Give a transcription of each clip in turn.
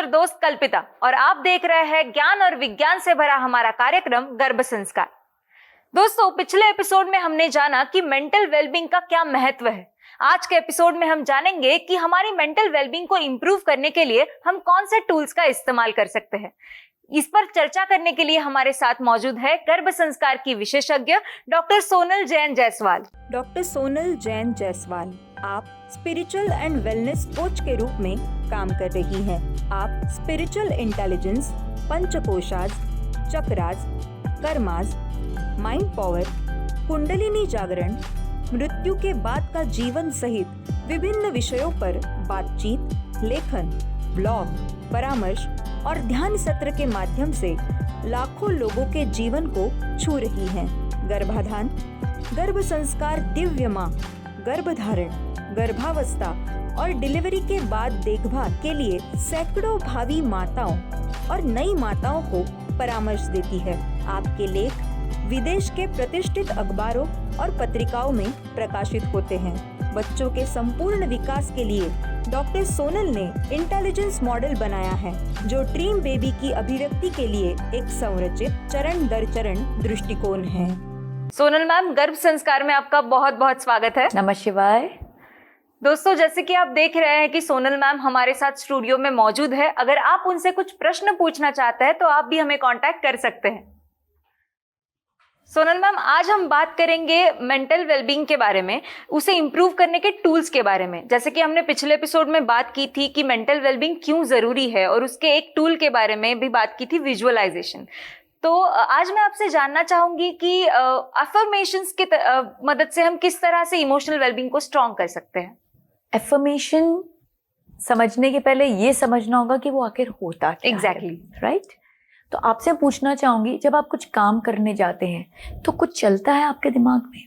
और दोस्त कल्पिता और आप देख रहे हैं ज्ञान और विज्ञान से भरा हमारा कार्यक्रम गर्भ संस्कार। दोस्तों, पिछले एपिसोड में हमने जाना कि मेंटल वेलबींग का क्या महत्व है। आज के एपिसोड में हम जानेंगे कि हमारी मेंटल वेलबींग को इंप्रूव करने के लिए हम कौन से टूल्स का इस्तेमाल कर सकते हैं। इस पर चर्चा करने के लिए हमारे साथ मौजूद है गर्भ संस्कार की विशेषज्ञ डॉक्टर सोनल जैन जायसवाल। डॉक्टर सोनल जैन जायसवाल, आप स्पिरिचुअल एंड वेलनेस कोच के रूप में काम कर रही हैं। आप spiritual intelligence, panchakoshas, chakras, karmas, mind power, कुंडलिनी जागरण, मृत्यु के बाद का जीवन सहित विभिन्न विषयों पर बातचीत, लेखन, ब्लॉग, परामर्श और ध्यान सत्र के माध्यम से लाखों लोगों के जीवन को छू रही हैं। गर्भाधान, गर्भ संस्कार, दिव्य मां, गर्भधारण, गर्भावस्था और डिलीवरी के बाद देखभाल के लिए सैकड़ों भावी माताओं और नई माताओं को परामर्श देती है। आपके लेख विदेश के प्रतिष्ठित अखबारों और पत्रिकाओं में प्रकाशित होते हैं। बच्चों के संपूर्ण विकास के लिए डॉक्टर सोनल ने इंटेलिजेंस मॉडल बनाया है, जो ड्रीम बेबी की अभिव्यक्ति के लिए एक संरचित चरण दर चरण दृष्टिकोण है। सोनल मैम, गर्भ संस्कार में आपका बहुत बहुत स्वागत है। नमः शिवाय। दोस्तों, जैसे कि आप देख रहे हैं कि सोनल मैम हमारे साथ स्टूडियो में मौजूद है। अगर आप उनसे कुछ प्रश्न पूछना चाहते हैं तो आप भी हमें कांटेक्ट कर सकते हैं। सोनल मैम, आज हम बात करेंगे मेंटल वेलबींग के बारे में, उसे इम्प्रूव करने के टूल्स के बारे में। जैसे कि हमने पिछले एपिसोड में बात की थी कि मेंटल वेलबींग क्यों जरूरी है, और उसके एक टूल के बारे में भी बात की थी, विजुअलाइजेशन। तो आज मैं आपसे जानना चाहूंगी कि अफर्मेशंस की मदद से हम किस तरह से इमोशनल वेलबींग को स्ट्रॉन्ग कर सकते हैं। एफर्मेशन समझने के पहले ये समझना होगा कि वो आखिर होता क्या है। Exactly, right. तो आपसे पूछना चाहूंगी, जब आप कुछ काम करने जाते हैं तो कुछ चलता है आपके दिमाग में?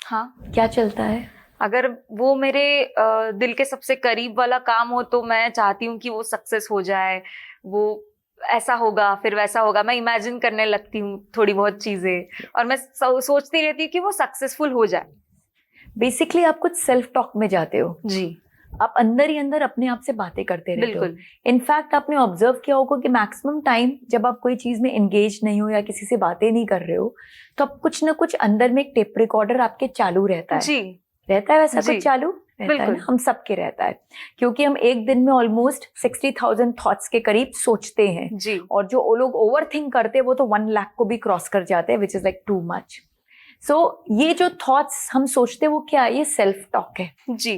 हाँ, क्या चलता है? अगर वो मेरे दिल के सबसे करीब वाला काम हो तो मैं चाहती हूँ कि वो सक्सेस हो जाए, वो ऐसा होगा फिर वैसा होगा। मैं इमेजिन करने लगती हूँ थोड़ी बहुत चीजें, और मैं सोचती रहती हूँ कि वो सक्सेसफुल हो जाए। बेसिकली आप कुछ सेल्फ टॉक में जाते हो जी, आप अंदर ही अंदर अपने आप से बातें करते रहते हो। बिल्कुल। इनफैक्ट आपने ऑब्जर्व किया होगा कि मैक्सिमम टाइम जब आप कोई चीज में एंगेज नहीं हो या किसी से बातें नहीं कर रहे हो, तो आप कुछ ना कुछ अंदर में एक टेप रिकॉर्डर आपके चालू रहता है। जी, रहता है वैसा जी, कुछ चालू रहता है ना? हम सबके रहता है, क्योंकि हम एक दिन में ऑलमोस्ट 60,000 थॉट्स के करीब सोचते हैं जी। और जो लोग ओवर थिंक करते हैं वो तो 1 लाख को भी क्रॉस कर जाते हैं, which is like too much. सो ये जो थॉट्स हम सोचते हैं वो क्या है? ये सेल्फ टॉक है। जी,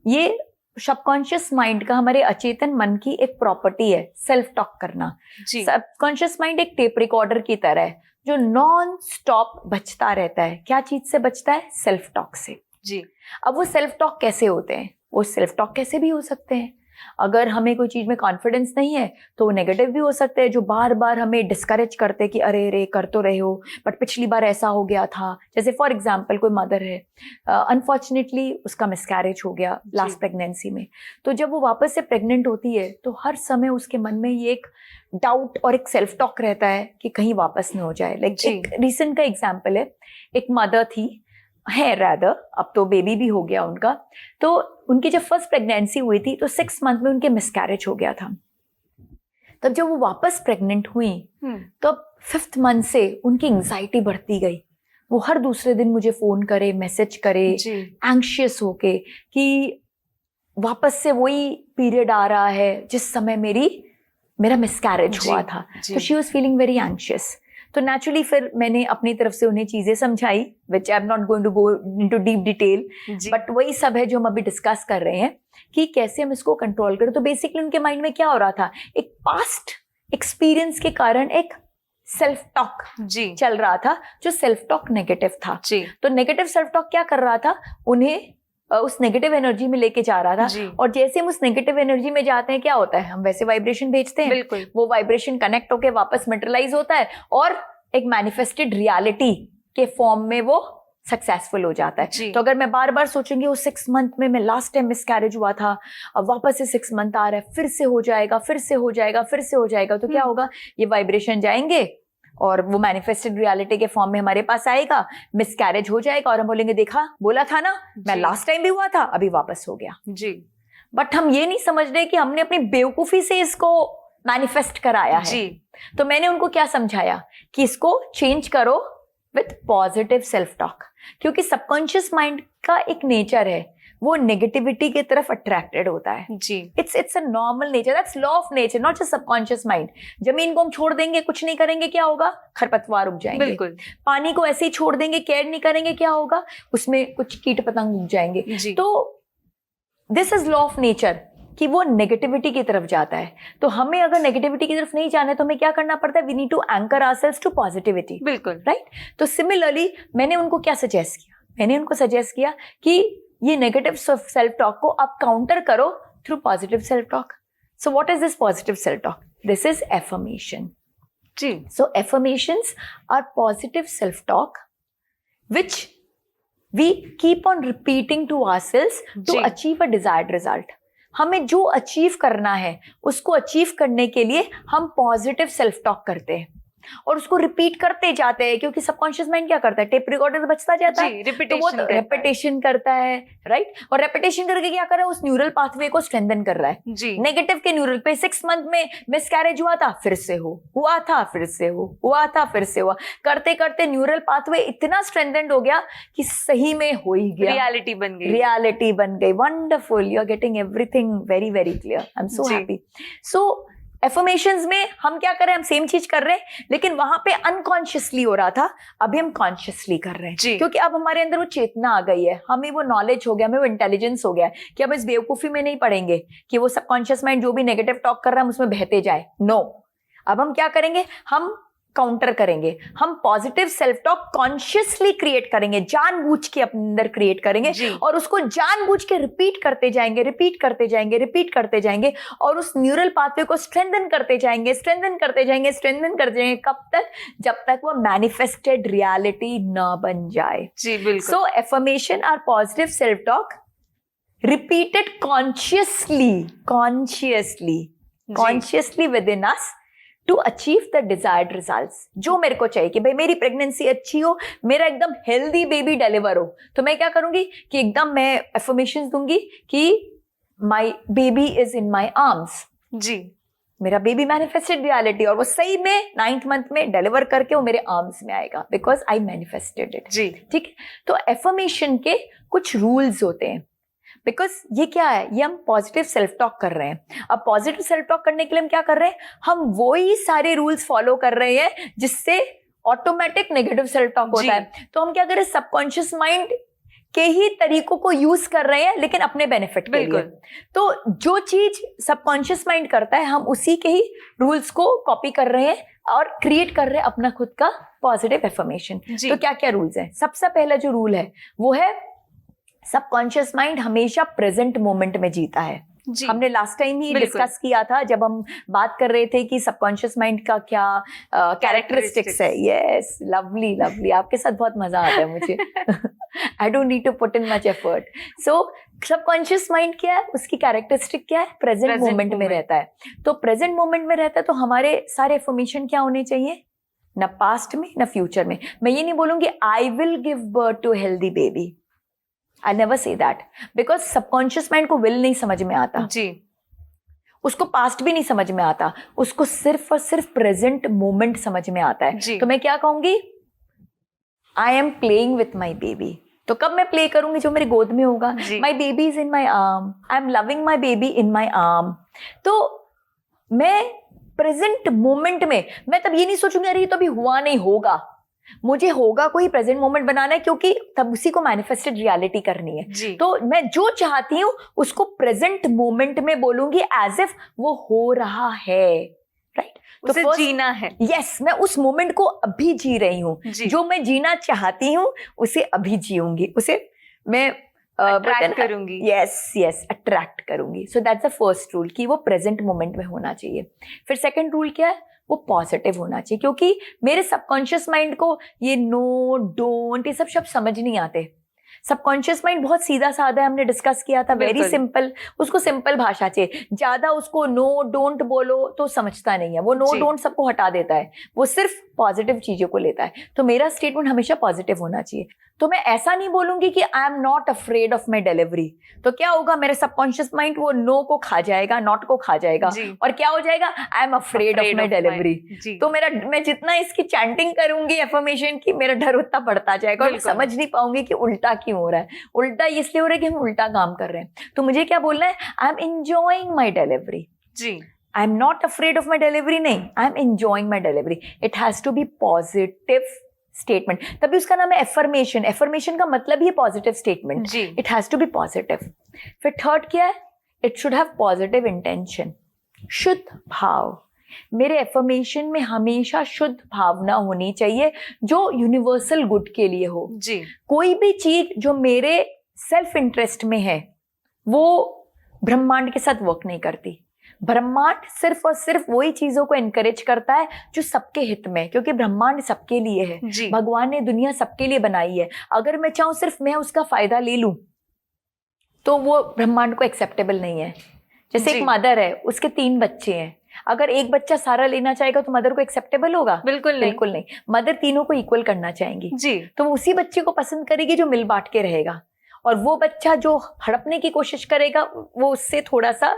ये सबकॉन्शियस माइंड का, हमारे अचेतन मन की एक प्रॉपर्टी है सेल्फ टॉक करना। सबकॉन्शियस माइंड एक टेप रिकॉर्डर की तरह है जो नॉन स्टॉप बजता रहता है। क्या चीज से बजता है? सेल्फ टॉक से। जी। अब वो सेल्फ टॉक कैसे होते हैं? वो सेल्फ टॉक कैसे भी हो सकते हैं। अगर हमें कोई चीज में कॉन्फिडेंस नहीं है तो वो नेगेटिव भी हो सकते हैं, जो बार बार हमें डिस्करेज करते हैं कि अरे रे कर तो रहे हो बट पिछली बार ऐसा हो गया था। जैसे फॉर एग्जांपल कोई मदर है, अनफॉर्चुनेटली उसका मिसकैरेज हो गया लास्ट प्रेगनेंसी में, तो जब वो वापस से प्रेग्नेंट होती है तो हर समय उसके मन में ये एक डाउट और एक सेल्फ टॉक रहता है कि कहीं वापस न हो जाए। लाइक एक रिसेंट का एग्जाम्पल है, एक मदर थी है रादर, अब तो बेबी भी हो गया उनका। तो उनकी जब फर्स्ट प्रेगनेंसी हुई थी तो 6 मंथ में उनके मिसकैरेज हो गया था। तब जब वो वापस प्रेग्नेंट हुई तो अब 5th मंथ से उनकी एंजाइटी बढ़ती गई। वो हर दूसरे दिन मुझे फोन करे, मैसेज करे, एंग्शियस होके कि वापस से वही पीरियड आ रहा है जिस समय मेरा मिसकैरेज हुआ था। तो she was feeling very anxious. तो नेचुरली फिर मैंने अपनी तरफ से उन्हें चीजें समझाई, which I am not going to go into deep detail, but वही सब है जो हम अभी डिस्कस कर रहे हैं कि कैसे हम इसको कंट्रोल करें। तो बेसिकली उनके माइंड में क्या हो रहा था? एक पास्ट एक्सपीरियंस के कारण एक सेल्फ टॉक चल रहा था, जो सेल्फ टॉक नेगेटिव था। तो नेगेटिव सेल्फ टॉक क्या कर रहा था? उन्हें उस नेगेटिव एनर्जी में लेके जा रहा था। और जैसे हम उस नेगेटिव एनर्जी में जाते हैं, क्या होता है? हम वैसे वाइब्रेशन भेजते हैं, वो वाइब्रेशन कनेक्ट होके वापस मटेरियलाइज होता है और एक मैनिफेस्टेड रियलिटी के फॉर्म में वो सक्सेसफुल हो जाता है। तो अगर मैं बार बार सोचूंगी वो 6 मंथ में मैं लास्ट टाइम मिसकैरेज हुआ था, अब वापस से 6 मंथ आ रहा है, फिर से हो जाएगा, फिर से हो जाएगा, फिर से हो जाएगा, तो क्या होगा? ये वाइब्रेशन जाएंगे और वो मैनिफेस्टेड रियलिटी के फॉर्म में हमारे पास आएगा, मिसकैरेज हो जाएगा और हम बोलेंगे देखा बोला था ना, मैं लास्ट टाइम भी हुआ था, अभी वापस हो गया। बट हम ये नहीं समझ रहे कि हमने अपनी बेवकूफी से इसको मैनिफेस्ट कराया है। जी। तो मैंने उनको क्या समझाया कि इसको चेंज करो विथ पॉजिटिव सेल्फ टॉक, क्योंकि सबकॉन्शियस माइंड का एक नेचर है, वो नेगेटिविटी की तरफ अट्रैक्टेड होता है। जी। It's a normal nature, that's law of nature, not just subconscious mind. जमीन को हम छोड़ देंगे, कुछ नहीं करेंगे, क्या होगा? खरपतवार उग जाएंगे। बिल्कुल। पानी को ऐसे ही छोड़ देंगे, केयर नहीं करेंगे, क्या होगा? उसमें कुछ कीट पतंग उग जाएंगे। जी। तो this is law of nature कि वो नेगेटिविटी की तरफ जाता है। तो हमें अगर नेगेटिविटी की तरफ नहीं जाना है तो हमें क्या करना पड़ता है? We need to anchor ourselves to positivity. बिल्कुल। राइट। तो सिमिलरली मैंने उनको क्या सजेस्ट किया? मैंने उनको सजेस्ट किया कि ये नेगेटिव सेल्फ टॉक को आप काउंटर करो through positive self talk. So what is this positive self talk? This is affirmation. जी। So affirmations are positive self talk which we keep on repeating to ourselves to जी। achieve a desired result. हमें जो achieve करना है उसको achieve करने के लिए हम पॉजिटिव सेल्फ टॉक करते हैं और उसको रिपीट करते जाते हैं, क्योंकि सबकॉन्शियस माइंड क्या करता है? टेप रिकॉर्डर बचता जाता है, तो वो रेपिटेशन करता है। राइट। और रेपिटेशन करके क्या कर रहा है? उस न्यूरल पाथवे को स्ट्रेंथन कर रहा है। जी। नेगेटिव के न्यूरल पे 6 मंथ में मिसकैरेज हुआ था, फिर से हुआ था, फिर से हुआ था, फिर से हुआ, करते करते न्यूरल पाथवे इतना स्ट्रेंथेंड हो गया कि सही में हो ही गया, रियलिटी बन गई। रियलिटी बन गई। Wonderful, you are getting everything very very clear. I am so जी। हैप्पी। सो एफर्मेशंस में हम क्या कर रहे हैं? हम सेम चीज कर रहे हैं, लेकिन वहां पे अनकॉन्शियसली हो रहा था, अभी हम कॉन्शियसली कर रहे हैं। जी। क्योंकि अब हमारे अंदर वो चेतना आ गई है, हमें वो नॉलेज हो गया, हमें वो इंटेलिजेंस हो गया है कि हम इस बेवकूफी में नहीं पड़ेंगे कि वो सबकॉन्शियस माइंड जो भी नेगेटिव टॉक कर रहा है हम उसमें बहते जाए। नो, अब हम क्या करेंगे? हम काउंटर करेंगे, हम positive self talk consciously create करेंगे, जानबूझ के अपने अंदर क्रिएट करेंगे जी। और उसको जानबूझ के रिपीट करते जाएंगे, रिपीट करते जाएंगे, रिपीट करते जाएंगे और उस न्यूरल पाथवे को स्ट्रेंथन करते जाएंगे, स्ट्रेंथन करते जाएंगे, स्ट्रेंथन करते जाएंगे। कब तक? जब तक वो मैनिफेस्टेड रियलिटी न बन जाए। जी बिल्कुल। So affirmation are positive self talk repeated consciously within us to achieve the desired results. जो मेरे को चाहिए कि भाई मेरी प्रेगनेंसी अच्छी हो, मेरा एकदम हेल्दी बेबी डिलीवर हो, तो मैं क्या करूंगी कि एकदम मैं एफर्मेशंस दूंगी कि my baby is in my arms. जी। मेरा बेबी मैनिफेस्टेड रियलिटी और वो सही में 9th मंथ में डिलीवर करके वो मेरे आर्म्स में आएगा, बिकॉज आई मैनिफेस्टेड इट। जी। ठीक है। तो एफर्मेशन के कुछ रूल्स होते हैं, बिकॉज ये क्या है? ये हम पॉजिटिव सेल्फ टॉक कर रहे हैं। अब पॉजिटिव सेल्फ टॉक करने के लिए हम क्या कर रहे हैं? हम वही सारे रूल्स फॉलो कर रहे हैं जिससे ऑटोमेटिक नेगेटिव सेल्फ टॉक होता है। तो हम क्या कर रहे हैं? सबकॉन्शियस माइंड के ही तरीकों को यूज कर रहे हैं, लेकिन अपने बेनिफिट के लिए। तो जो चीज सबकॉन्शियस माइंड करता है हम उसी के ही रूल्स को कॉपी कर रहे हैं और क्रिएट कर रहे हैं अपना खुद का पॉजिटिव एफर्मेशन। तो क्या क्या रूल्स हैं? सबसे पहला जो रूल है वो है सबकॉन्शियस माइंड हमेशा प्रेजेंट मोमेंट में जीता है। जी। हमने लास्ट टाइम ही डिस्कस किया था जब हम बात कर रहे थे कि सबकॉन्शियस माइंड का क्या कैरेक्टरिस्टिक्स है। यस, लवली लवली, आपके साथ बहुत मजा आता है मुझे। I don't need to put in much effort. So subconscious mind क्या है? उसकी कैरेक्टरिस्टिक क्या है? प्रेजेंट मोमेंट में रहता है। तो प्रेजेंट मोमेंट में रहता है तो हमारे सारे इन्फॉर्मेशन क्या होने चाहिए? न पास्ट में न फ्यूचर में। मैं ये नहीं बोलूंगी I will give birth to healthy baby, I never say that, because subconscious mind को will नहीं समझ में आता जी। उसको पास्ट भी नहीं समझ में आता, उसको सिर्फ और सिर्फ प्रेजेंट मोमेंट समझ में आता है जी। तो मैं क्या कहूंगी? I am playing with my baby. तो कब मैं प्ले करूंगी? जो मेरी गोद में होगा। My baby is in my arm, I am loving my baby in my arm. तो मैं प्रेजेंट मोमेंट में, मैं तब ये नहीं सोचूंगी अरे ये तो अभी हुआ नहीं, होगा, मुझे होगा को ही प्रेजेंट मोमेंट बनाना है, क्योंकि तब उसी को मैनिफेस्टेड रियलिटी करनी है। जी। तो मैं जो चाहती हूँ उसको प्रेजेंट मोमेंट में बोलूंगी एज इफ वो हो रहा है। राइट। उसे जीना है। यस, मैं उस मोमेंट को अभी जी रही हूँ। जो मैं जीना चाहती हूँ उसे अभी जीऊंगी, उसे मैं अट्रैक्ट करूंगी। यस, अट्रैक्ट करूंगी। So that's the first rule कि वो प्रेजेंट मोमेंट में होना चाहिए। फिर सेकंड रूल क्या है? वो पॉजिटिव होना चाहिए, क्योंकि मेरे सबकॉन्शियस माइंड को ये नो डोंट ये सब शब्द समझ नहीं आते। सबकॉन्शियस माइंड बहुत सीधा साधा है, हमने डिस्कस किया था, वेरी सिंपल। उसको सिंपल भाषा चाहिए। ज्यादा उसको नो डोंट बोलो तो समझता नहीं है, वो नो डोंट सबको हटा देता है। वो सिर्फ पॉजिटिव चीजों को लेता है, तो मेरा स्टेटमेंट हमेशा पॉजिटिव होना चाहिए। तो मैं ऐसा नहीं बोलूंगी कि आई am not afraid of my delivery, तो क्या होगा, मेरे सबकॉन्शियस माइंड वो नो को खा जाएगा, नॉट को खा जाएगा, और क्या हो जाएगा, I am afraid of my delivery. तो मैं जितना इसकी चैंटिंग करूंगी एफर्मेशन की, मेरा डर उतना बढ़ता जाएगा और मैं समझ नहीं पाऊंगी कि उल्टा क्यों हो रहा है। उल्टा इसलिए हो रहा है कि हम उल्टा काम कर रहे हैं। तो मुझे क्या बोलना है, I am enjoying my delivery जी, I am not afraid of my delivery, नहीं, I am enjoying my delivery. It has to be positive statement, तभी उसका नाम है एफर्मेशन। एफर्मेशन का मतलब ही positive statement, it has to be positive. फिर थर्ड क्या है, it should have positive intention, शुद्ध भाव। मेरे एफर्मेशन में हमेशा शुद्ध भावना होनी चाहिए जो यूनिवर्सल गुड के लिए हो जी। कोई भी चीज जो मेरे सेल्फ इंटरेस्ट में है वो ब्रह्मांड के साथ वर्क नहीं करती। ब्रह्मांड सिर्फ और सिर्फ वही चीजों को एनकरेज करता है जो सबके हित में है, क्योंकि ब्रह्मांड सबके लिए है, भगवान ने दुनिया सबके लिए बनाई है। अगर मैं चाहूं सिर्फ मैं उसका फायदा ले लूं तो वो ब्रह्मांड को एक्सेप्टेबल नहीं है। जैसे एक मदर है, उसके 3 बच्चे हैं, अगर एक बच्चा सारा लेना चाहेगा तो मदर को एक्सेप्टेबल होगा? बिल्कुल नहीं। मदर तीनों को इक्वल करना चाहेंगी जी, तो वो उसी बच्चे को पसंद करेगी जो मिल बांट के रहेगा, और वो बच्चा जो हड़पने की कोशिश करेगा वो उससे थोड़ा सा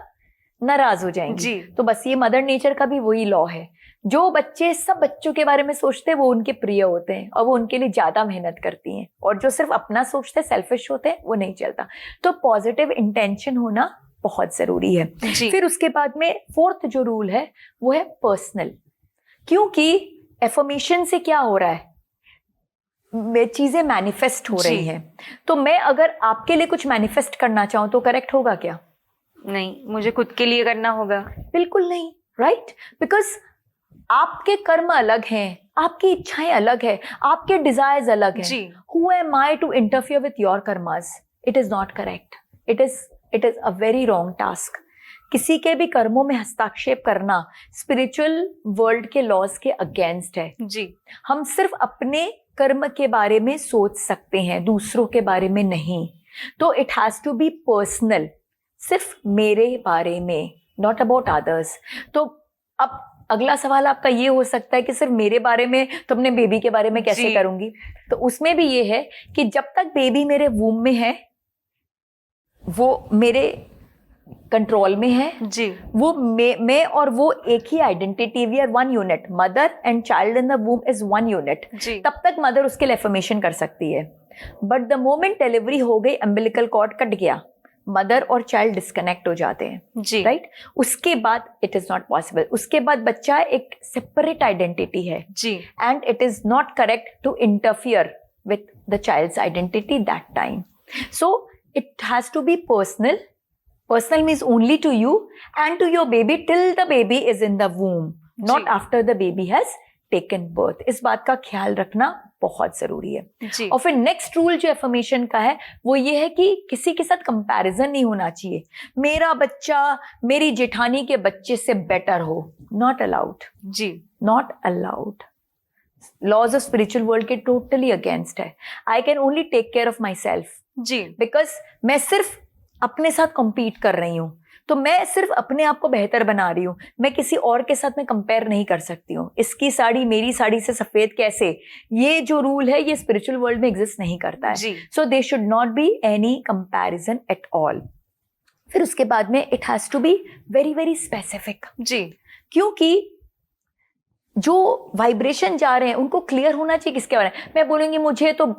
नाराज हो जाएंगे जी। तो बस ये मदर नेचर का भी वही लॉ है, जो बच्चे सब बच्चों के बारे में सोचते हैं वो उनके प्रिय होते हैं और वो उनके लिए ज्यादा मेहनत करती हैं, और जो सिर्फ अपना सोचते हैं, सेल्फिश होते हैं, वो नहीं चलता। तो पॉजिटिव इंटेंशन होना बहुत जरूरी है। फिर उसके बाद में फोर्थ जो रूल है वो है पर्सनल, क्योंकि एफर्मेशन से क्या हो रहा है, चीजें मैनिफेस्ट हो रही हैं। तो मैं अगर आपके लिए कुछ मैनिफेस्ट करना चाहूं तो करेक्ट होगा क्या? नहीं, मुझे खुद के लिए करना होगा। बिल्कुल नहीं, राइट? बिकॉज आपके कर्म अलग हैं, आपकी इच्छाएं अलग है, आपके डिजायर्स अलग हैं। Who am I to interfere with your कर्मास? It is not correct, it is a very wrong task. किसी के भी कर्मों में हस्ताक्षेप करना स्पिरिचुअल वर्ल्ड के लॉज के अगेंस्ट है जी। हम सिर्फ अपने कर्म के बारे में सोच सकते हैं, दूसरों के बारे में नहीं। तो it has to be personal, सिर्फ मेरे बारे में, नॉट अबाउट अदर्स। तो अब अगला सवाल आपका ये हो सकता है कि सिर्फ मेरे बारे में, तो अपने बेबी के बारे में कैसे करूंगी? तो उसमें भी ये है कि जब तक बेबी मेरे वूम में है वो मेरे कंट्रोल में है जी। वो मैं और वो एक ही identity, we are one unit. Mother and child in the womb is one unit. तब तक मदर उसके लिए एफर्मेशन कर सकती है, बट द मोमेंट डिलीवरी हो गई, अम्बिलिकल कॉर्ड कट गया, मदर और चाइल्ड डिस्कनेक्ट हो जाते हैं जी, राइट? उसके बाद इट इज नॉट पॉसिबल। उसके बाद बच्चा एक सेपरेट आइडेंटिटी है जी, and it is not correct to interfere with the child's identity that time. So it has to be personal. Personal means only to you and to your baby till the baby is in the womb, not after the baby has taken birth. इस बात का ख्याल रखना बहुत जरूरी है। और फिर नेक्स्ट रूल जो एफर्मेशन का है वो ये है कि किसी के साथ कंपैरिजन नहीं होना चाहिए। मेरा बच्चा मेरी जेठानी के बच्चे से बेटर हो, नॉट अलाउड जी, not allowed. Laws of spiritual world के टोटली अगेंस्ट है। I can only take care of myself जी, बिकॉज मैं सिर्फ अपने साथ कॉम्पीट कर रही हूँ, तो मैं सिर्फ अपने आप को बेहतर बना रही हूँ, मैं किसी और के साथ में कंपेयर नहीं कर सकती हूँ। इसकी साड़ी मेरी साड़ी से सफेद कैसे, ये जो रूल है ये स्पिरिचुअल वर्ल्ड में एग्जिस्ट नहीं करता है। So they should not be any comparison at all. फिर उसके बाद में it has to be very very specific जी, क्योंकि जो वाइब्रेशन जा रहे हैं उनको क्लियर होना चाहिए किसके बारे में। मैं बोलूंगी मुझे तो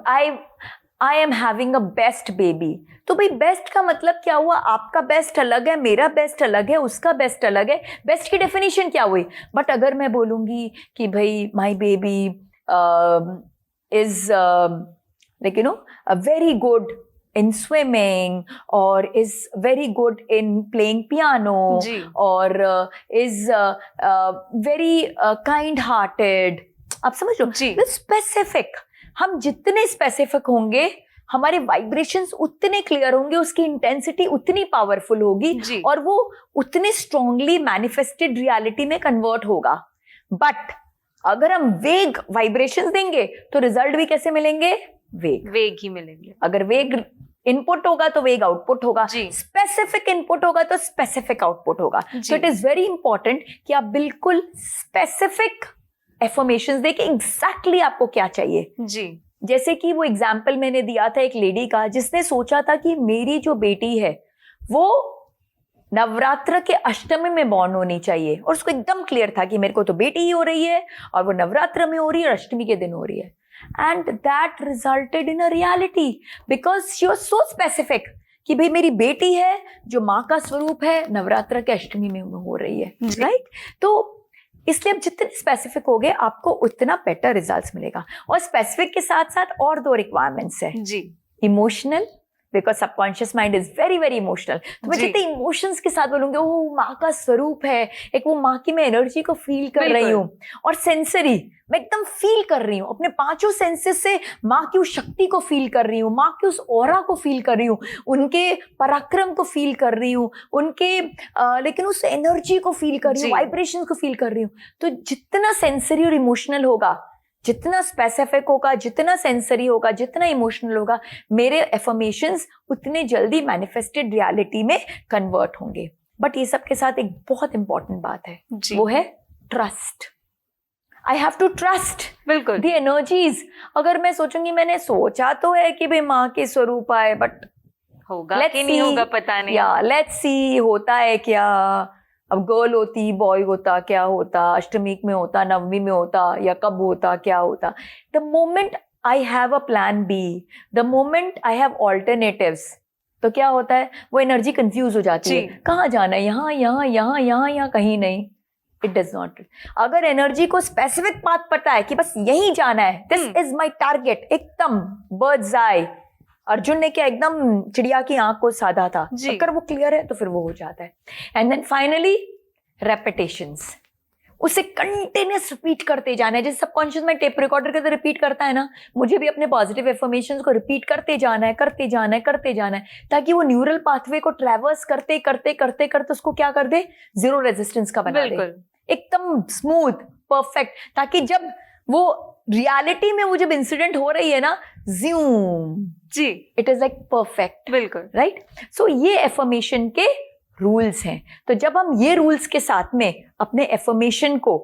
I am having a best baby, तो भाई बेस्ट का मतलब क्या हुआ? आपका बेस्ट अलग है, मेरा बेस्ट अलग है, उसका बेस्ट अलग है। बेस्ट की डेफिनेशन क्या हुई? बट अगर मैं बोलूंगी कि भाई my baby is like you know very good in swimming or is very good in playing piano or is very kind hearted, आप समझ लो स्पेसिफिक। हम जितने स्पेसिफिक होंगे हमारे वाइब्रेशंस उतने क्लियर होंगे, उसकी इंटेंसिटी उतनी पावरफुल होगी और वो उतने स्ट्रांगली मैनिफेस्टेड रियलिटी में कन्वर्ट होगा। बट अगर हम वेग वाइब्रेशंस देंगे तो रिजल्ट भी कैसे मिलेंगे? वेग ही मिलेंगे। अगर वेग इनपुट होगा तो वेग आउटपुट होगा, स्पेसिफिक इनपुट होगा तो स्पेसिफिक आउटपुट होगा। तो इट इज वेरी इंपॉर्टेंट कि आप बिल्कुल स्पेसिफिक एफर्मेशंस दे कि एग्जैक्टली आपको क्या चाहिए। जी जैसे कि वो एग्जाम्पल मैंने दिया था एक लेडी का जिसने सोचा था कि मेरी जो बेटी है वो नवरात्र के अष्टमी में बॉर्न होनी चाहिए, और उसको एकदम क्लियर था कि मेरे को तो बेटी ही हो रही है और वो नवरात्र में हो रही है और अष्टमी के दिन हो रही है। And that resulted in a reality because she was so specific कि भाई मेरी बेटी है जो माँ का स्वरूप है, नवरात्र के अष्टमी में हो रही है, राइट। तो इसलिए अब जितने स्पेसिफिक हो गए आपको उतना बेटर रिजल्ट्स मिलेगा। और स्पेसिफिक के साथ साथ और 2 रिक्वायरमेंट्स है जी। Emotional, because subconscious mind is very very emotional. तो मैं जी। जितने इमोशंस के साथ बोलूंगी वो माँ का स्वरूप है, एक वो माँ की मैं एनर्जी को फील कर रही हूँ, और सेंसरी मैं एकदम फील कर रही हूँ, अपने 5 सेंसेस से माँ की उस शक्ति को फील कर रही हूँ, माँ की उस ऑरा को फील कर रही हूँ, उनके पराक्रम को फील कर रही हूँ, उनके लेकिन उस एनर्जी को फील कर रही हूँ, वाइब्रेशन को फील कर रही हूँ। तो जितना सेंसरी और इमोशनल होगा, जितना स्पेसिफिक होगा, जितना सेंसरी होगा, जितना इमोशनल होगा, मेरे एफर्मेशंस उतने जल्दी मैनिफेस्टेड रियलिटी में कन्वर्ट होंगे। बट ये सब के साथ एक बहुत इंपॉर्टेंट बात है, वो है trust. I have to trust बिल्कुल द एनर्जीज। अगर मैं सोचूंगी मैंने सोचा तो है कि भाई माँ के स्वरूप आए, बट होगा कि नहीं होगा पता नहीं, या लेट्स सी होता है क्या, अब गर्ल होती बॉय होता, क्या होता, अष्टमी में होता, नवमी में होता, या कब होता, क्या होता। The moment I have a plan B, the moment I have alternatives, तो क्या होता है वो एनर्जी कंफ्यूज हो जाती है, कहाँ जाना है, यहाँ यहाँ यहाँ यहाँ यहाँ कहीं नहीं। It does not. अगर एनर्जी को स्पेसिफिक पाथ पता है कि बस यहीं जाना है, दिस इज माई टारगेट, एकदम बर्ड्स आई, अर्जुन ने क्या एकदम चिड़िया की आंख को साधा था, अगर वो क्लियर है तो फिर वो हो जाता है। एंड देन फाइनली रेपिटेशंस, उसे कंटिन्यूस रिपीट करते जाना है, जैसे सबकॉन्शियस में टेप रिकॉर्डर के तरह रिपीट करता है ना, मुझे भी अपने पॉजिटिव एफर्मेशंस को रिपीट करते जाना है, करते जाना है, करते जाना है, ताकि वो न्यूरल पाथवे को ट्रैवर्स करते करते करते करते उसको क्या कर दे, 0 रेजिस्टेंस का बना दे, एकदम स्मूथ परफेक्ट, ताकि जब वो रियलिटी में वो जब इंसिडेंट हो रही है ना, ज़ूम जी, इट इज लाइक परफेक्ट। बिल्कुल राइट। सो ये एफर्मेशन के रूल्स हैं। तो जब हम ये रूल्स के साथ में अपने एफर्मेशन को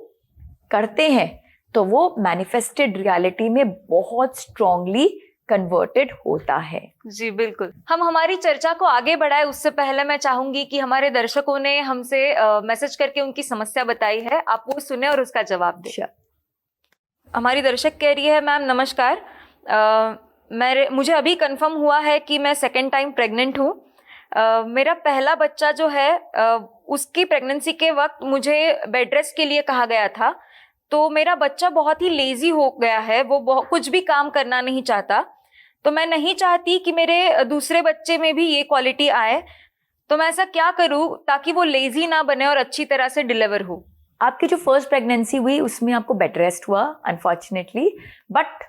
करते हैं तो वो मैनिफेस्टेड रियलिटी में बहुत स्ट्रांगली कन्वर्टेड होता है। जी बिल्कुल। हम हमारी चर्चा को आगे बढ़ाए उससे पहले मैं चाहूंगी कि हमारे दर्शकों ने हमसे मैसेज करके उनकी समस्या बताई है, आप वो सुने और उसका जवाब दें। हमारी दर्शक कह रही है, मैम नमस्कार, मुझे अभी कंफर्म हुआ है कि मैं 2nd टाइम प्रेग्नेंट हूँ। मेरा पहला बच्चा जो है उसकी प्रेगनेंसी के वक्त मुझे बेड रेस्ट के लिए कहा गया था, तो मेरा बच्चा बहुत ही लेजी हो गया है, वो कुछ भी काम करना नहीं चाहता। तो मैं नहीं चाहती कि मेरे दूसरे बच्चे में भी ये क्वालिटी आए, तो मैं ऐसा क्या करूँ ताकि वो लेजी ना बने और अच्छी तरह से डिलीवर हो। आपकी जो फर्स्ट प्रेगनेंसी हुई उसमें आपको बेड रेस्ट हुआ अनफॉर्चुनेटली, बट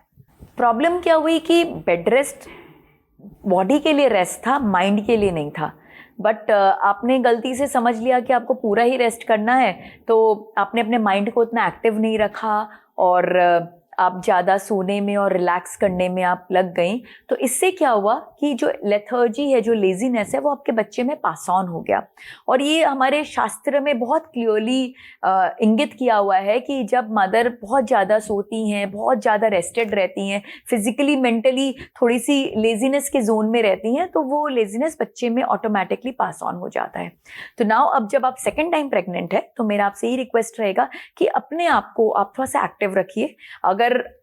प्रॉब्लम क्या हुई कि बेड रेस्ट बॉडी के लिए रेस्ट था, माइंड के लिए नहीं था। बट आपने गलती से समझ लिया कि आपको पूरा ही रेस्ट करना है, तो आपने अपने माइंड को उतना एक्टिव नहीं रखा और आप ज़्यादा सोने में और रिलैक्स करने में आप लग गई। तो इससे क्या हुआ कि जो लेथर्जी है, जो लेजीनेस है, वो आपके बच्चे में पास ऑन हो गया। और ये हमारे शास्त्र में बहुत क्लियरली इंगित किया हुआ है कि जब मदर बहुत ज़्यादा सोती हैं, बहुत ज़्यादा रेस्टेड रहती हैं, फिजिकली मेंटली थोड़ी सी लेजीनेस के जोन में रहती हैं, तो वो लेजीनेस बच्चे में ऑटोमेटिकली पास ऑन हो जाता है। तो नाउ अब जब आप 2nd टाइम प्रेग्नेंट है तो मेरा आपसे ही रिक्वेस्ट रहेगा कि अपने आप को आप थोड़ा सा एक्टिव रखिए। अगर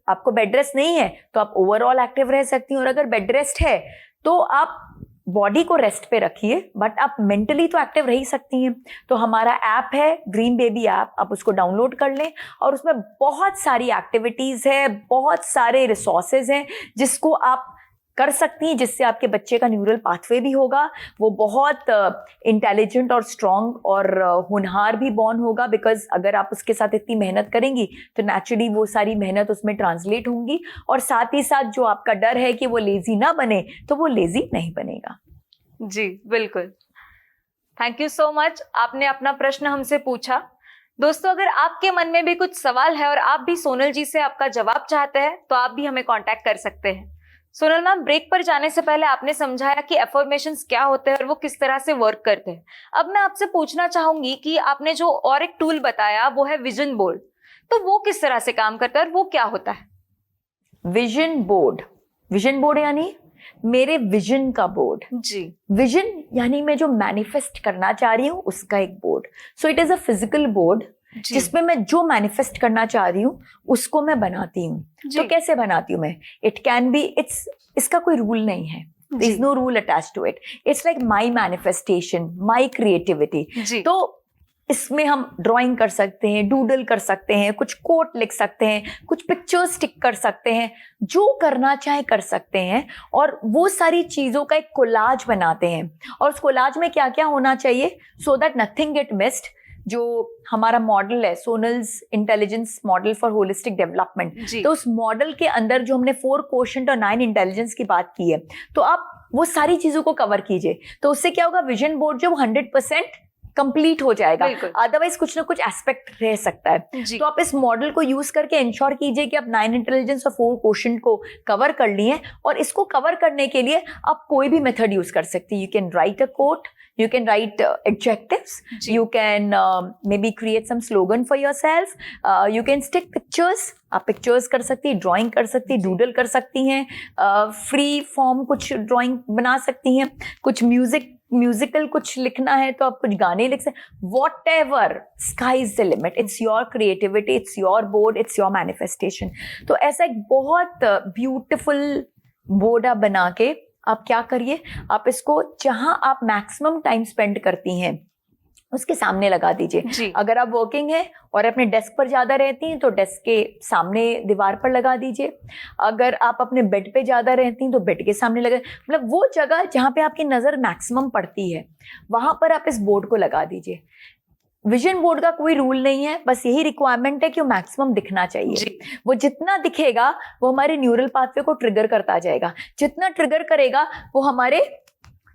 आपको बेड रेस्ट नहीं है तो आप ओवरऑल एक्टिव रह सकती हैं, और अगर बेड रेस्ट है तो आप बॉडी को रेस्ट पे रखिए, बट आप मेंटली तो एक्टिव रह ही सकती हैं। तो हमारा ऐप है ड्रीम बेबी ऐप, आप उसको डाउनलोड कर लें, और उसमें बहुत सारी एक्टिविटीज़ है, बहुत सारे रिसोर्सेज हैं जिसको आप कर सकती हैं, जिससे आपके बच्चे का न्यूरल पाथवे भी होगा, वो बहुत इंटेलिजेंट और स्ट्रॉन्ग और होनहार भी बॉर्न होगा। बिकॉज अगर आप उसके साथ इतनी मेहनत करेंगी तो नेचुरली वो सारी मेहनत उसमें ट्रांसलेट होंगी, और साथ ही साथ जो आपका डर है कि वो लेजी ना बने, तो वो लेजी नहीं बनेगा। जी बिल्कुल, थैंक यू सो मच, आपने अपना प्रश्न हमसे पूछा। दोस्तों, अगर आपके मन में भी कुछ सवाल है और आप भी सोनल जी से आपका जवाब चाहते हैं तो आप भी हमें कांटेक्ट कर सकते हैं। सोनल मैम, ब्रेक पर जाने से पहले आपने समझाया कि एफर्मेशंस क्या होते हैं और वो किस तरह से वर्क करते हैं। अब मैं आपसे पूछना चाहूंगी कि आपने जो और एक टूल बताया वो है विजन बोर्ड, तो वो किस तरह से काम करता है और वो क्या होता है? विजन बोर्ड यानी मेरे विजन का बोर्ड। जी। विजन यानी मैं जो मैनिफेस्ट करना चाह रही हूँ उसका एक board. So it is a physical board जिसमें मैं जो मैनिफेस्ट करना चाह रही हूँ उसको मैं बनाती हूँ। तो कैसे बनाती हूँ मैं? इट कैन बी, इसका कोई रूल नहीं है, there is no rule attached to it. It's like my manifestation, my creativity. तो इसमें हम ड्राइंग कर सकते हैं, डूडल कर सकते हैं, कुछ कोट लिख सकते हैं, कुछ पिक्चर्स स्टिक कर सकते हैं, जो करना चाहे कर सकते हैं और वो सारी चीजों का एक कोलाज बनाते हैं। और उस कोलाज में क्या क्या होना चाहिए so that nothing get missed. जो हमारा मॉडल है Sonal's intelligence model for holistic development, तो उस मॉडल के अंदर जो हमने 4 क्वोशंट और 9 इंटेलिजेंस की बात की है, तो आप वो सारी चीजों को कवर कीजिए। तो उससे क्या होगा, विजन बोर्ड जो 100% कंप्लीट हो जाएगा। अदरवाइज कुछ ना कुछ एस्पेक्ट रह सकता है। तो आप इस मॉडल को यूज करके इंश्योर कीजिए कि आप 9 इंटेलिजेंस और 4 क्वोशंट को कवर कर लिए। और इसको कवर करने के लिए आप कोई भी मेथड यूज कर सकते हैं। You can write a quote, you can write adjectives, you can maybe create some slogan for yourself, you can stick pictures, आप पिक्चर्स कर सकती हैं, ड्राइंग कर सकती हैं, डूडल कर सकती हैं, फ्री फॉर्म कुछ ड्राइंग बना सकती हैं, कुछ म्यूजिकल कुछ लिखना है तो आप कुछ गाने लिख सकते, what ever, sky is the limit, it's your creativity, it's your board, it's your manifestation. तो ऐसा एक बहुत ब्यूटिफुल बोर्ड आप बना के आप क्या करिए, आप इसको जहां आप मैक्सिमम टाइम स्पेंड करती हैं उसके सामने लगा दीजिए। अगर आप वर्किंग है और अपने डेस्क पर ज्यादा रहती हैं तो डेस्क के सामने दीवार पर लगा दीजिए। अगर आप अपने बेड पे ज्यादा रहती हैं तो बेड के सामने लगा, मतलब वो जगह जहां पे आपकी नजर मैक्सिमम पड़ती है वहां पर आप इस बोर्ड को लगा दीजिए। विजन बोर्ड का कोई रूल नहीं है, बस यही रिक्वायरमेंट है कि वो मैक्सिमम दिखना चाहिए। वो जितना दिखेगा वो हमारे न्यूरल पाथवे को ट्रिगर करता जाएगा, जितना ट्रिगर करेगा वो हमारे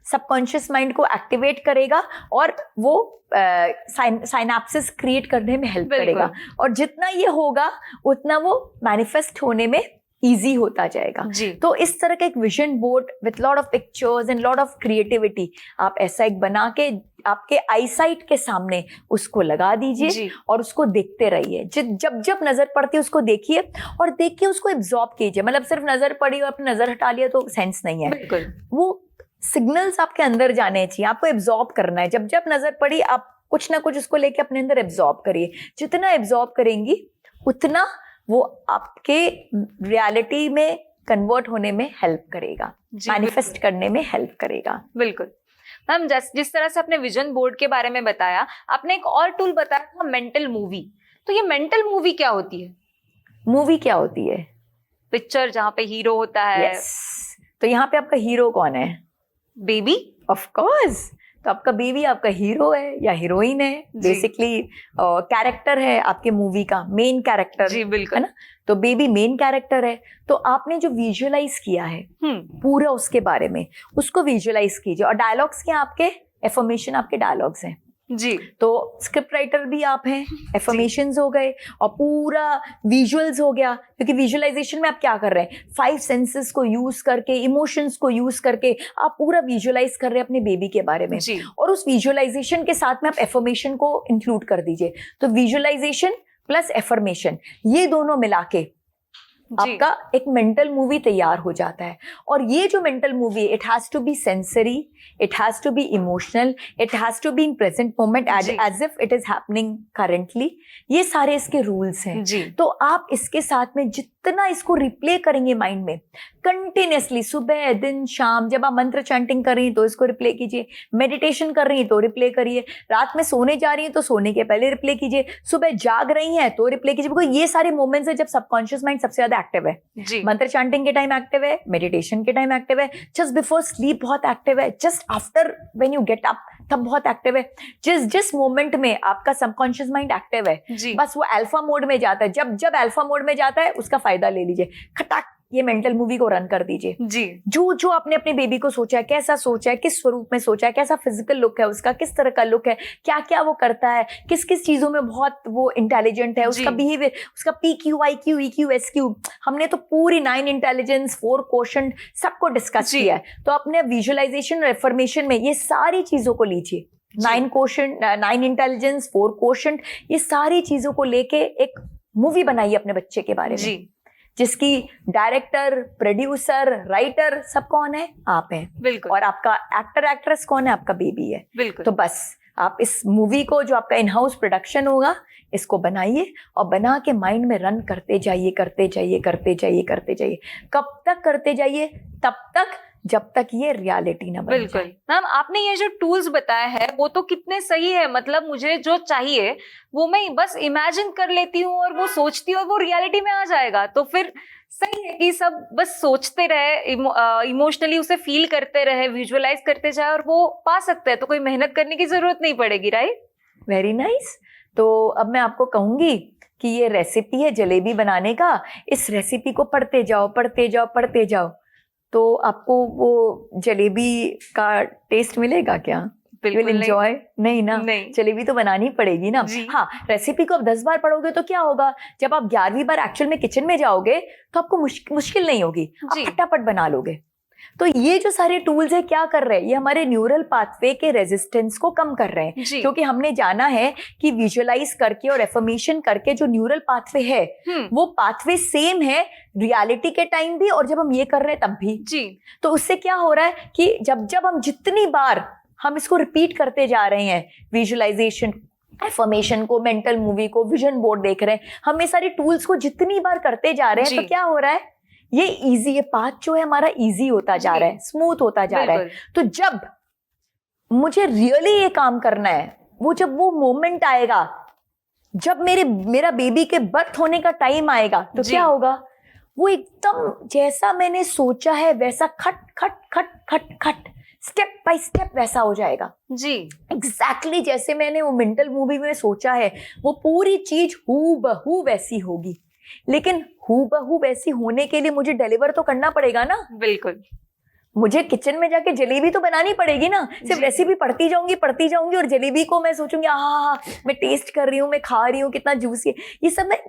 सबकॉन्शियस माइंड को एक्टिवेट करेगा और वो साइनेप्सिस क्रिएट करने में हेल्प करेगा। और जितना ये होगा उतना वो मैनिफेस्ट होने में इजी होता जाएगा। तो इस तरह का एक vision board with lot of pictures and lot of creativity आप ऐसा एक बना के आपके आईसाइट के सामने उसको लगा दीजिए और उसको देखते रहिए। जब जब नजर पड़ती है उसको देखिए और देख के उसको एब्जॉर्ब कीजिए। मतलब सिर्फ नजर पड़ी और अपनी नजर हटा लिया तो सेंस नहीं है। वो सिग्नल्स आपके अंदर जाने चाहिए, आपको एब्जॉर्ब करना है। जब जब नजर पड़ी आप कुछ ना कुछ उसको लेके अपने अंदर एब्जॉर्ब करिए। जितना एब्जॉर्ब करेंगी उतना वो आपके रियलिटी में कन्वर्ट होने में हेल्प करेगा, मैनिफेस्ट करने में हेल्प करेगा। बिल्कुल मैम, जिस तरह से आपने विजन बोर्ड के बारे में बताया, आपने एक और टूल बताया था मेंटल मूवी। तो ये मेंटल मूवी क्या होती है? मूवी क्या होती है? पिक्चर जहाँ पे हीरो होता है। तो यहाँ पे आपका हीरो कौन है? Baby, of course. तो आपका बेबी आपका हीरो है या हीरोइन है, बेसिकली कैरेक्टर है आपके मूवी का, मेन कैरेक्टर। जी बिल्कुल, है ना। तो बेबी मेन कैरेक्टर है। तो आपने जो विजुअलाइज किया है पूरा उसके बारे में, उसको विजुअलाइज कीजिए। और डायलॉग्स क्या आपके? एफर्मेशन आपके डायलॉग्स हैं जी। तो स्क्रिप्ट राइटर भी आप हैं, एफर्मेशंस हो गए और पूरा विजुअल्स हो गया। क्योंकि विजुअलाइजेशन में आप क्या कर रहे हैं, 5 सेंसेस को यूज करके, इमोशंस को यूज करके आप पूरा विजुअलाइज कर रहे हैं अपने बेबी के बारे में। और उस विजुअलाइजेशन के साथ में आप एफर्मेशन को इंक्लूड कर दीजिए। तो विजुअलाइजेशन प्लस एफर्मेशन, ये दोनों मिला के आपका एक मेंटल मूवी तैयार हो जाता है। और ये जो mental movie, it has to be sensory, it has to be emotional, it has to be in present moment as if it is happening currently. ये सारे इसके रूल्स हैं। तो आप इसके साथ में जितना इसको रिप्ले करेंगे माइंड में कंटिन्यूअसली, सुबह दिन शाम, जब आप मंत्र चैंटिंग कर रही हैं तो इसको रिप्ले कीजिए, मेडिटेशन कर रही हैं तो रिप्ले करिए, रात में सोने जा रही हैं तो सोने के पहले रिप्ले कीजिए, सुबह जाग रही हैं तो रिप्ले कीजिए। बिकॉज ये सारे मोमेंट्स है जब सबकॉन्शियस माइंड सबसे ज्यादा एक्टिव है। मंत्र चैंटिंग के टाइम एक्टिव है, मेडिटेशन के टाइम एक्टिव है, जस्ट बिफोर स्लीप बहुत एक्टिव है, just after when you get up तब बहुत एक्टिव है। जिस मोमेंट में आपका सबकॉन्शियस माइंड एक्टिव है बस वो अल्फा मोड में जाता है। जब जब अल्फा मोड में जाता है उसका फायदा ले लीजिए, खटाक ये मेंटल मूवी को रन कर दीजिए। जो आपने अपने बेबी को सोचा है, कैसा सोचा है, किस स्वरूप में सोचा है, कैसा फिजिकल लुक है उसका, किस तरह का लुक है, क्या क्या वो करता है, किस किस चीजों में बहुत वो इंटेलिजेंट है, उसका बिहेवियर, उसका PQ, IQ, EQ, SQ, हमने तो पूरी 9 इंटेलिजेंस, 4 क्वोशंट सबको डिस्कस किया है। तो अपने विजुअलाइजेशन और एफर्मेशन में ये सारी चीजों को लीजिए, 9 क्वोशंट, 9 इंटेलिजेंस, 4 क्वोशंट, ये सारी चीजों को लेके एक मूवी बनाइए अपने बच्चे के बारे में जी जिसकी डायरेक्टर, प्रोड्यूसर, राइटर सब कौन है? आप हैं। बिल्कुल। और आपका एक्टर एक्ट्रेस कौन है? आपका बेबी है। बिल्कुल। तो बस आप इस मूवी को, जो आपका इन हाउस प्रोडक्शन होगा, इसको बनाइए और बना के माइंड में रन करते जाइए, करते जाइए, करते जाइए, करते जाइए। कब तक करते जाइए? तब तक जब तक ये रियलिटी ना बन बिल्कुल। जाए। मैम आपने ये जो टूल्स बताए हैं वो तो कितने सही है, मतलब मुझे जो चाहिए वो मैं बस इमेजिन कर लेती हूँ और वो सोचती हूँ और वो रियलिटी में आ जाएगा। तो फिर सही है कि सब बस सोचते रहे, इमोशनली उसे फील करते रहे, विजुअलाइज करते जाए और वो पा सकते हैं। तो कोई मेहनत करने की जरूरत नहीं पड़ेगी, राइट? Very nice. तो अब मैं आपको कहूंगी कि ये रेसिपी है जलेबी बनाने का। इस रेसिपी को पढ़ते जाओ, पढ़ते जाओ, पढ़ते जाओ, तो आपको वो जलेबी का टेस्ट मिलेगा क्या? बिल्कुल नहीं। एंजॉय नहीं ना? नहीं। जलेबी तो बनानी पड़ेगी ना। जी। हाँ, रेसिपी को आप 10 बार पढ़ोगे तो क्या होगा, जब आप 11वीं बार एक्चुअल में किचन में जाओगे तो आपको मुश्किल नहीं होगी, आप जी। फटाफट बना लोगे। तो ये जो सारे टूल्स है क्या कर रहे हैं? ये हमारे न्यूरल पाथवे के रेजिस्टेंस को कम कर रहे हैं। जी। क्योंकि हमने जाना है कि विजुअलाइज करके और एफर्मेशन करके जो न्यूरल पाथवे है वो पाथवे सेम है रियलिटी के टाइम भी और जब हम ये कर रहे हैं तब भी। जी। तो उससे क्या हो रहा है कि जब हम जितनी बार हम इसको रिपीट करते जा रहे हैं, विजुअलाइजेशन, एफर्मेशन को, मेंटल मूवी को, विजन बोर्ड देख रहे हैं, हम ये सारे टूल्स को जितनी बार करते जा रहे हैं, तो क्या हो रहा है, ये इजी, ये पाथ जो है हमारा इजी होता जा रहा है, स्मूथ होता जा रहा है। तो जब मुझे रियली ये काम करना है, वो जब वो मोमेंट आएगा, जब मेरा बेबी के बर्थ होने का टाइम आएगा, तो क्या होगा, वो एकदम जैसा मैंने सोचा है वैसा खट खट खट खट खट स्टेप बाय स्टेप वैसा हो जाएगा। जी। एग्जैक्टली जैसे मैंने वो मेंटल मूवी में सोचा है, वो पूरी चीज हूबहू वैसी होगी। लेकिन हूबहू वैसी होने के लिए मुझे डिलीवर तो करना पड़ेगा ना। बिल्कुल। मुझे किचन में जाके जलेबी तो बनानी पड़ेगी ना। सिर्फ रेसिपी पढ़ती जाऊंगी और जलेबी को मैं सोचूंगी मैं टेस्ट कर रही हूँ, मैं खा रही हूँ, कितना जूसी है, ये सब मैं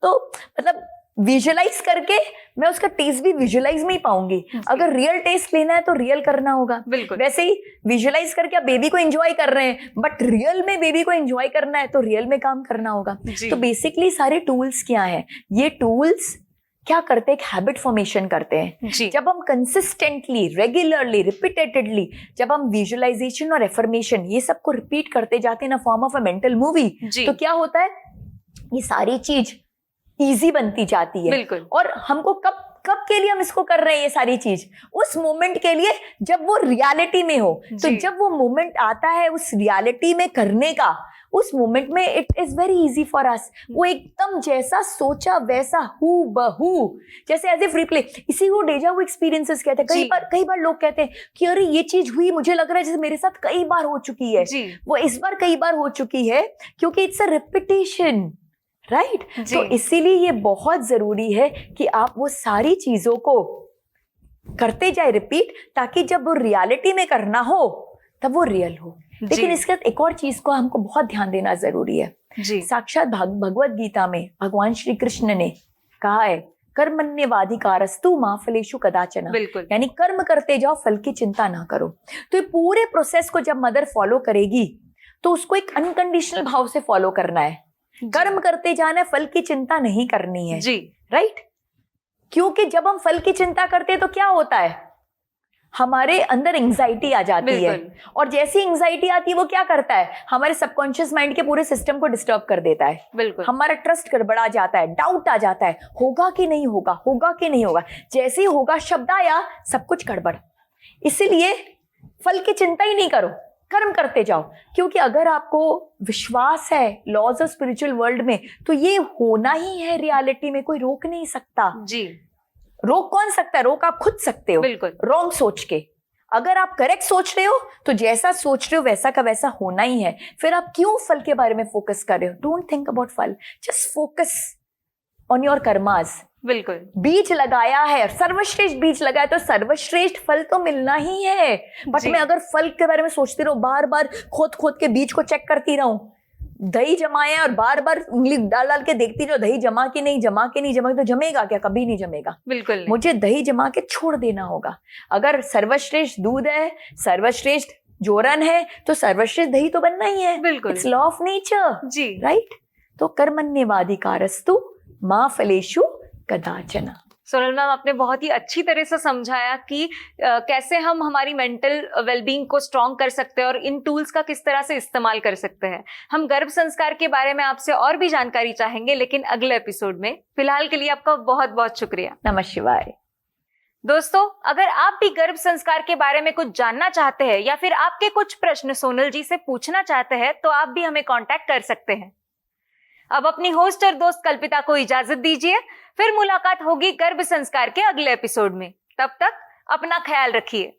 तो मतलब विजुअलाइज करके मैं उसका टेस्ट भी विजुअलाइज में ही पाऊंगी। अगर रियल टेस्ट लेना है तो रियल करना होगा। वैसे ही विजुअलाइज करके आप बेबी को एंजॉय कर रहे हैं, बट रियल में बेबी को एंजॉय करना है तो रियल में काम करना होगा। तो बेसिकली सारे टूल्स क्या हैं, ये टूल्स क्या करते हैं, एक हैबिट फॉर्मेशन करते हैं। जब हम कंसिस्टेंटली, रेगुलरली, रिपीटेडली जब हम विजुअलाइजेशन और एफर्मेशन ये सब को रिपीट करते जाते हैं ना form of a mental movie, तो क्या होता है, ये सारी चीज इजी बनती जाती है। और हमको कब के लिए हम इसको कर रहे हैं ये सारी चीज, उस मोमेंट के लिए जब वो रियलिटी में हो। तो जब वो मोमेंट आता है उस रियलिटी में करने का, उस मोमेंट में it is very easy for us. वो एकदम जैसा सोचा वैसा हूबहू, जैसे एज ए रिप्ले, इसी को डेजा वू एक्सपीरियंसेस कहते हैं। कई बार लोग कहते हैं कि अरे ये चीज हुई, मुझे लग रहा है जैसे मेरे साथ कई बार हो चुकी है। वो इस बार कई बार हो चुकी है क्योंकि इट्स अ रिपीटेशन, राइट? तो इसीलिए ये बहुत जरूरी है कि आप वो सारी चीजों को करते जाए रिपीट, ताकि जब वो रियलिटी में करना हो तब वो रियल हो। लेकिन इसके साथ एक और चीज को हमको बहुत ध्यान देना जरूरी है। साक्षात भगवत गीता में भगवान श्री कृष्ण ने कहा है, कर्मण्येवाधिकारस्तु मा फलेषु कदाचन, यानी कर्म करते जाओ, फल की चिंता ना करो। तो ये पूरे प्रोसेस को जब मदर फॉलो करेगी तो उसको एक अनकंडीशनल भाव से फॉलो करना है। कर्म करते जाना है, फल की चिंता नहीं करनी है। राइट? क्योंकि जब हम फल की चिंता करते हैं तो क्या होता है, हमारे अंदर एंजाइटी आ जाती है, और जैसी एंजाइटी आती है वो क्या करता है, हमारे सबकॉन्शियस माइंड के पूरे सिस्टम को डिस्टर्ब कर देता है। हमारा ट्रस्ट गड़बड़ा जाता है, डाउट आ जाता है, होगा कि नहीं होगा, होगा कि नहीं होगा। जैसे ही होगा शब्द आया, सब कुछ गड़बड़। इसीलिए फल की चिंता ही नहीं करो, कर्म करते जाओ। क्योंकि अगर आपको विश्वास है लॉज ऑफ स्पिरिचुअल वर्ल्ड में, तो ये होना ही है रियलिटी में, कोई रोक नहीं सकता। रोक कौन सकता है? रोक आप खुद सकते हो, रॉन्ग सोच के। अगर आप करेक्ट सोच रहे हो तो जैसा सोच रहे हो वैसा का वैसा होना ही है। फिर आप क्यों फल के बारे में फोकस कर रहे हो? डोंट थिंक अबाउट फल, just focus on your karmas. बीज लगाया है, सर्वश्रेष्ठ बीज लगाया, तो सर्वश्रेष्ठ फल तो मिलना ही है। बट मैं अगर फल के बारे में सोचती रहूं, बार बार खोद के बीज को चेक करती रहूं, दही जमाया और बार बार उंगली डाल के देखती रहो, दही जमा के नहीं जमा के नहीं जमा, तो जमेगा क्या? कभी नहीं जमेगा। मुझे दही जमा के छोड़ देना होगा। अगर सर्वश्रेष्ठ दूध है, सर्वश्रेष्ठ जोरन है, तो सर्वश्रेष्ठ दही तो बनना ही है। It's law of nature, right? तो कर्मण्येवाधिकारस्तु माँ फलेषु कदाचन। सोनल मैम, आपने बहुत ही अच्छी तरह से समझाया कि कैसे हम हमारी मेंटल वेलबींग को स्ट्रॉन्ग कर सकते हैं और इन टूल्स का किस तरह से इस्तेमाल कर सकते हैं। हम गर्भ संस्कार के बारे में आपसे और भी जानकारी चाहेंगे, लेकिन अगले एपिसोड में। फिलहाल के लिए आपका बहुत बहुत शुक्रिया। नमः शिवाय। दोस्तों, अगर आप भी गर्भ संस्कार के बारे में कुछ जानना चाहते हैं या फिर आपके कुछ प्रश्न सोनल जी से पूछना चाहते हैं तो आप भी हमें कांटेक्ट कर सकते हैं। अब अपनी होस्ट और दोस्त कल्पिता को इजाजत दीजिए, फिर मुलाकात होगी गर्भ संस्कार के अगले एपिसोड में। तब तक अपना ख्याल रखिए।